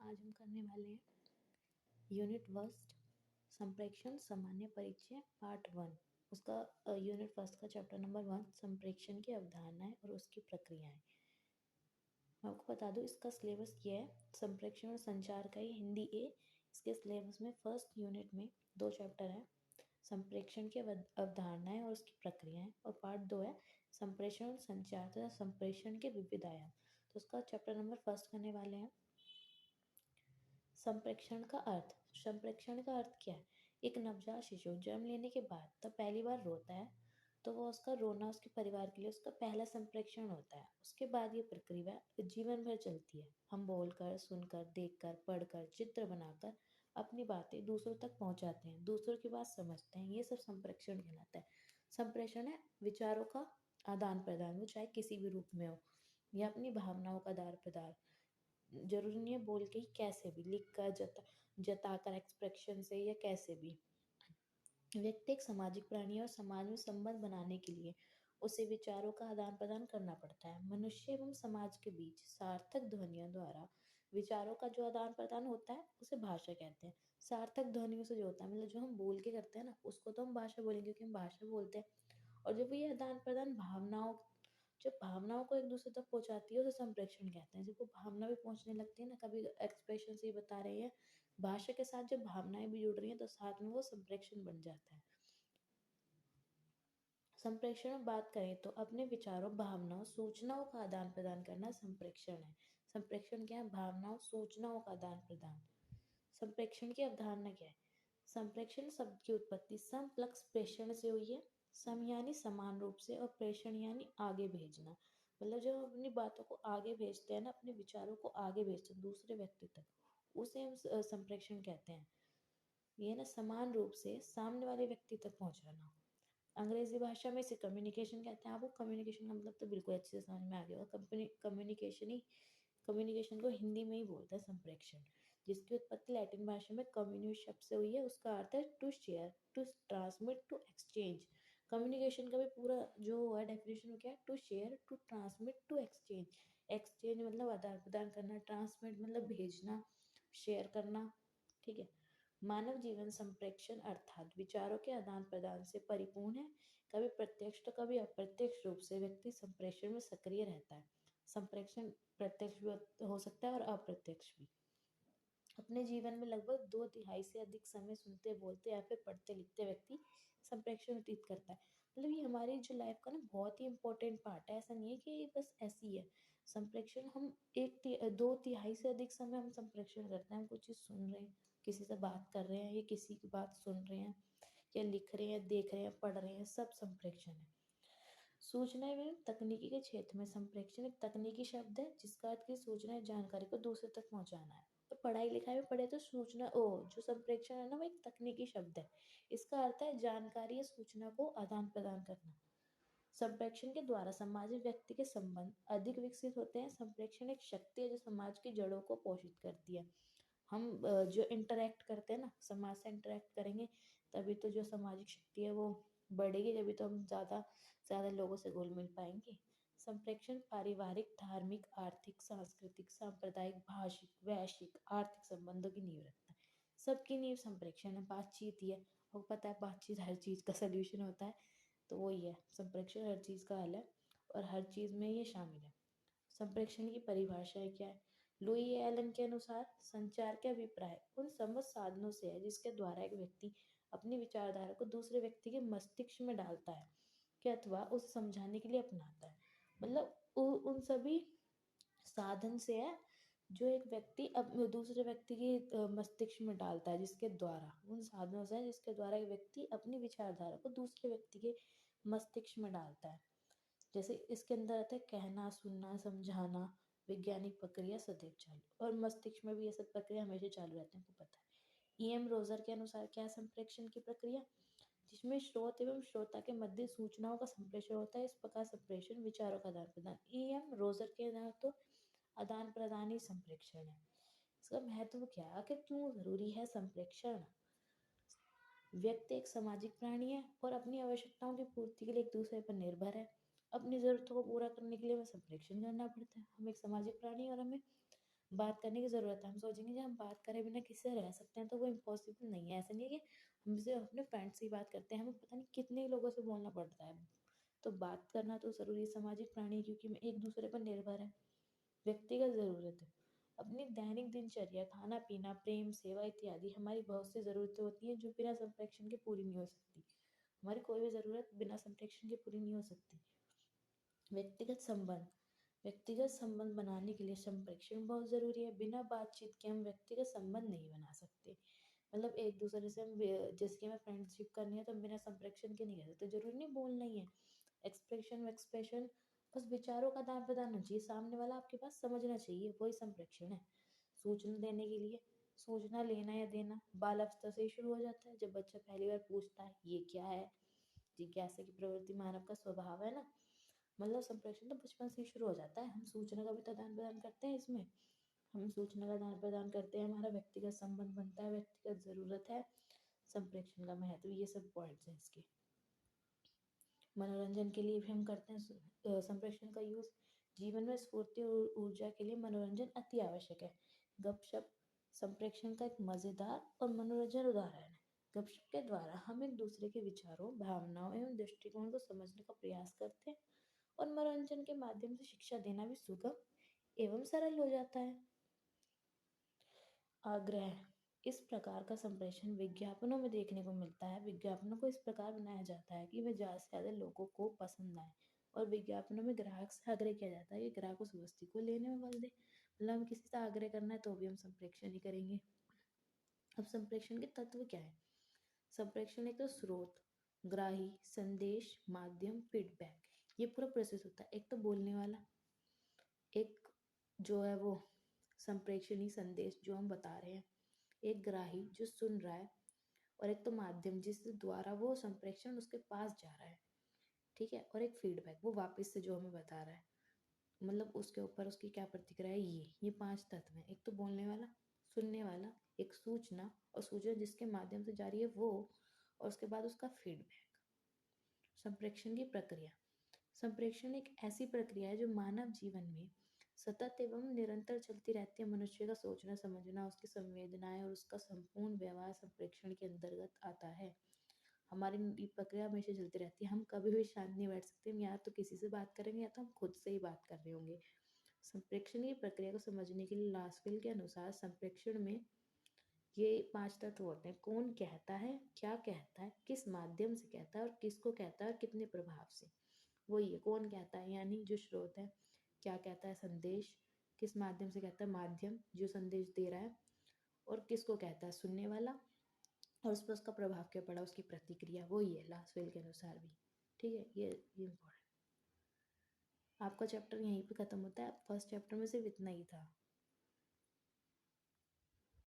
आज हम करने वाले हैं यूनिट फर्स्ट संप्रेक्षण सामान्य परिचय पार्ट 1। उसका यूनिट फर्स्ट का चैप्टर नंबर 1 संप्रेक्षण की अवधारणाएं और उसकी प्रक्रियाएं। मैं आपको बता दूं इसका सिलेबस ये है, संप्रेक्षण और संचार का ही हिंदी ए। इसके सिलेबस में फर्स्ट यूनिट में 2 चैप्टर हैं, संप्रेक्षण की अवधारणाएं और उसकी प्रक्रियाएं, और पार्ट 2 है संप्रेषण और संचार तथा संप्रेषण के विविध आयाम। तो उसका चैप्टर नंबर फर्स्ट करने वाले हैं संप्रेक्षण का अर्थ। संप्रेक्षण का अर्थ क्या है? एक नवजात शिशु जन्म लेने के बाद तब पहली बार रोता है तो वो उसका रोना उसके परिवार के लिए उसका पहला संप्रेक्षण होता है। उसके बाद ये प्रक्रिया जीवन भर चलती है। हम बोलकर, सुनकर, देखकर, पढ़कर, चित्र बनाकर अपनी बातें दूसरों तक पहुंचाते हैं, दूसरों की बात समझते हैं। ये सब संप्रेक्षण कहलाता है। संप्रेषण है विचारों का आदान प्रदान, वो चाहे किसी भी रूप में हो, या अपनी भावनाओं का आदान प्रदान। जरूरी नहीं है बोल के ही, कैसे भी लिख कर, जताकर, एक्सप्रेशन से, या कैसे भी। व्यक्ति एक सामाजिक प्राणी है और समाज में संबंध बनाने के लिए उसे विचारों का आदान प्रदान करना पड़ता है। मनुष्य एवं समाज के बीच सार्थक ध्वनियों द्वारा विचारों का जो आदान प्रदान होता है उसे भाषा कहते हैं। सार्थक ध्वनियों से जो होता है, मतलब जो हम बोल के करते हैं ना, उसको तो हम भाषा बोलेंगे क्योंकि हम भाषा बोलते हैं। और जब ये आदान प्रदान भावनाओं, जब भावनाओं को एक दूसरे तक पहुंचाती है उसे संप्रेक्षण कहते हैं। जब वो भावना भी पहुंचने लगती है ना, कभी एक्सप्रेशन से ही बता रहे हैं, भाषा के साथ जब भावनाएं भी जुड़ रही हैं तो साथ में वो संप्रेक्षण बन जाता है। संप्रेषण में बात करें तो अपने विचारों, भावनाओं, सूचनाओं का आदान प्रदान करना संप्रेक्षण है। संप्रेक्षण क्या है? भावनाओं, सूचनाओं का आदान प्रदान। संप्रेक्षण की अवधारणा क्या है? संप्रेक्षण शब्द की उत्पत्ति सम प्लस प्रेषण से हुई है। सम यानी समान रूप से, और प्रेषण यानी आगे भेजना। मतलब जब हम अपनी बातों को आगे भेजते हैं ना, अपने विचारों को आगे भेजते हैं दूसरे व्यक्ति तक, उसे हम संप्रेक्षण कहते हैं। ये ना समान रूप से सामने वाले व्यक्ति तक पहुंचाना। अंग्रेजी भाषा में इसे कम्युनिकेशन कहते हैं। आपको कम्युनिकेशन का मतलब तो बिल्कुल अच्छे से समझ में आ गया होगा। कम्युनिकेशन को हिंदी में ही बोलते हैं संप्रेक्षण, जिसकी उत्पत्ति लैटिन भाषा में कम्युनिस शब्द से हुई है। उसका अर्थ है to share, to transmit, to exchange. Communication का भी पूरा जो है डेफिनेशन क्या है? To share, to transmit, to exchange. Exchange मतलब आदान प्रदान करना, ट्रांसमिट मतलब भेजना, शेयर करना। ठीक है। मानव जीवन संप्रेक्षण अर्थात विचारों के आदान प्रदान से परिपूर्ण है। कभी प्रत्यक्ष तो कभी अप्रत्यक्ष रूप से व्यक्ति संप्रेषण में सक्रिय रहता है। संप्रेक्षण प्रत्यक्ष भी हो सकता है और अप्रत्यक्ष भी। अपने जीवन में लगभग 2/3 से अधिक समय सुनते, बोलते या फिर पढ़ते लिखते व्यक्ति संप्रेक्षण व्यतीत करता है। मतलब ये हमारी जो लाइफ का ना बहुत ही इंपॉर्टेंट पार्ट है। ऐसा नहीं है कि ये बस ऐसी ही है। संप्रेक्षण हम 2/3 से अधिक समय हम संप्रेक्षण करते हैं। हम कुछ चीज़ सुन रहे हैं, किसी से बात कर रहे हैं, या किसी की बात सुन रहे हैं, या लिख रहे हैं, देख रहे हैं, पढ़ रहे हैं, सब संप्रेक्षण है। सूचना एवं तकनीकी के क्षेत्र में संप्रेक्षण एक तकनीकी शब्द है जिसका अर्थ की सूचना या जानकारी को दूसरे तक पहुंचाना है। तो पढ़ाई लिखाई में पढ़े तो जो संप्रेक्षण है ना, वो एक तकनीकी शब्द है। इसका अर्थ है जानकारी या सूचना को आदान प्रदान करना। संप्रेक्षण के द्वारा समाज में व्यक्ति के संबंध अधिक विकसित होते हैं। संप्रेक्षण एक शक्ति है जो समाज की जड़ों को पोषित करती है। हम जो इंटरेक्ट करते हैं ना, समाज से इंटरेक्ट करेंगे तभी तो जो सामाजिक शक्ति है वो बढ़ेगी, तभी तो हम ज़्यादा लोगों से घुल मिल पाएंगे। संप्रेक्षण पारिवारिक, धार्मिक, आर्थिक, सांस्कृतिक, सांप्रदायिक, भाषिक, वैश्विक, आर्थिक संबंधों की नींव रखता है। सबकी नींव संप्रेक्षण है, बातचीत ही है। आपको पता है बातचीत हर चीज़ का सोल्यूशन होता है, तो वही है संप्रेक्षण, हर चीज़ का हल है और हर चीज़ में ये शामिल है। संप्रेक्षण की परिभाषा क्या है? लुई एलन के अनुसार संचार के अभिप्राय उन समझ साधनों से है जिसके द्वारा एक व्यक्ति अपनी विचारधारा को दूसरे व्यक्ति के मस्तिष्क में डालता है कि अथवा उसे समझाने के लिए अपनाता है। मतलब उन सभी साधन से है जो एक व्यक्ति अब दूसरे व्यक्ति के मस्तिष्क में डालता है, जिसके द्वारा उन साधनों से है जिसके द्वारा एक व्यक्ति अपनी विचारधारा को दूसरे व्यक्ति के मस्तिष्क में डालता है। जैसे इसके अंदर आता है कहना, सुनना, समझाना, वैज्ञानिक प्रक्रिया सदैव चालू, और मस्तिष्क में भी ये सब प्रक्रिया हमेशा चालू रहती है, आपको पता है। ईएम रोजर के अनुसार क्या है संप्रेक्षण की प्रक्रिया? जिसमें स्रोत एवं श्रोता के मध्य सूचनाओं का संप्रेषण होता है। इस प्रकार संप्रेषण विचारों का आदान प्रदान। ईएम रोजर के अनुसार तो आदान प्रदान ही संप्रेक्षण है। इसका महत्व क्या है? आखिर क्यों जरूरी है संप्रेक्षण? व्यक्ति एक सामाजिक प्राणी है और अपनी आवश्यकताओं की पूर्ति के लिए एक दूसरे पर निर्भर है। अपनी जरूरतों को पूरा करने के लिए हमें संप्रेक्षण करना पड़ता है। हम एक सामाजिक प्राणी और हमें बात करने की ज़रूरत है। हम सोचेंगे कि हम बात करे बिना किसी से रह सकते हैं, तो वो इम्पॉसिबल नहीं है। ऐसा नहीं है कि हम सिर्फ अपने फ्रेंड से ही बात करते हैं, हमें पता नहीं कितने लोगों से बोलना पड़ता है। तो बात करना तो ज़रूरी है, सामाजिक प्राणी है, क्योंकि हम एक दूसरे पर निर्भर है। व्यक्तिगत ज़रूरत है, अपनी दैनिक दिनचर्या, खाना-पीना, प्रेम, सेवा इत्यादि हमारी बहुत सी ज़रूरतें होती हैं जो बिना संप्रेषण के पूरी नहीं हो सकती। हमारी कोई भी ज़रूरत बिना संप्रेषण के पूरी नहीं हो सकती। व्यक्तिगत संबंध, व्यक्तिगत संबंध बनाने के लिए संप्रेषण बहुत ज़रूरी है। बिना बातचीत के हम व्यक्तिगत संबंध नहीं बना सकते। मतलब एक दूसरे से हम जैसे कि हमें फ्रेंडशिप करनी है तो हम बिना संप्रेषण के नहीं कर सकते। जरूरी नहीं बोलना ही है। एक्सप्रेशन एक्सप्रेशन बस विचारों का आदान प्रदान होना चाहिए, सामने वाला आपके पास समझना चाहिए, वही संप्रेषण है। सूचना देने के लिए, सूचना लेना या देना बाल अवस्था से ही शुरू हो जाता है। जब बच्चा पहली बार पूछता है ये क्या है, जिज्ञासा की प्रवृत्ति मानव का स्वभाव है ना, मतलब संप्रेषण तो बचपन से ही शुरू हो जाता है। हम सूचना का भी तो आदान प्रदान करते हैं इसमें। हम सूचना का आदान प्रदान करते हैं, हमारा व्यक्तिगत संबंध बनता है, व्यक्तिगत ज़रूरत है, संप्रेषण का महत्व, ये सब पॉइंट्स हैं इसके। मनोरंजन के लिए भी हम करते हैं संप्रेषण का यूज़। जीवन में स्फूर्ति और ऊर्जा के लिए मनोरंजन अति आवश्यक है। गपशप संप्रेषण का एक मज़ेदार और मनोरंजन उदाहरण है। गपशप के द्वारा हम एक दूसरे के विचारों, भावनाओं एवं दृष्टिकोण को समझने का प्रयास करते हैं, और मनोरंजन के माध्यम से शिक्षा देना भी सुगम एवं सरल हो जाता है। आग्रह, इस प्रकार का संप्रेषण विज्ञापनों में देखने को मिलता है। विज्ञापनों को इस प्रकार बनाया जाता है कि वे ज़्यादा से ज़्यादा लोगों को पसंद आए, और विज्ञापनों में ग्राहक से आग्रह किया जाता है कि ग्राहक उस वस्तु को लेने में बल दे। मतलब हम किसी से आग्रह करना है तो भी हम संप्रेषण ही करेंगे। अब संप्रेषण के तत्व क्या है? संप्रेषण एक तो स्रोत, ग्राही, संदेश, माध्यम, फीडबैक, ये पूरा प्रोसेस होता है। एक तो बोलने वाला, एक जो है वो संप्रेषणी संदेश जो हम बता रहे हैं, एक ग्राही जो सुन रहा है, और एक तो माध्यम जिस द्वारा वो संप्रेषण उसके पास जा रहा है, ठीक है, और एक फीडबैक वो वापस से जो हमें बता रहा है, मतलब उसके ऊपर उसकी क्या प्रतिक्रिया है। ये पांच तत्व हैं। एक तो बोलने वाला, सुनने वाला, एक सूचना, और सूचना जिसके माध्यम से जा रही है वो, और उसके बाद उसका फीडबैक। संप्रेषण की प्रक्रिया, संप्रेषण एक ऐसी प्रक्रिया है जो मानव जीवन में सतत एवं निरंतर चलती रहती है। मनुष्य का सोचना, समझना, उसकी संवेदनाएं और उसका संपूर्ण व्यवहार संप्रेषण के अंतर्गत आता है। हमारी ये प्रक्रिया हमेशा चलती रहती है। हम कभी भी शांत नहीं बैठ सकते। हम या तो किसी से बात करेंगे या तो हम खुद से ही बात कर रहे होंगे। संप्रेषण की प्रक्रिया को समझने के लिए लास्वेल के अनुसार संप्रेषण में ये पांच तत्व होते हैं। कौन कहता है, क्या कहता है, किस माध्यम से कहता है, और किसको कहता है, और कितने प्रभाव से। वही है, कौन कहता है यानी जो स्रोत है, क्या कहता है संदेश, किस माध्यम से कहता है माध्यम जो संदेश दे रहा है, और किसको कहता है सुनने वाला, और उस पर उसका प्रभाव क्या पड़ा, उसकी प्रतिक्रिया। वही है लास्वेल के अनुसार भी। ठीक है, ये इम्पोर्टेंट। आपका चैप्टर यहीं पे खत्म होता है। फर्स्ट चैप्टर में सिर्फ इतना ही था।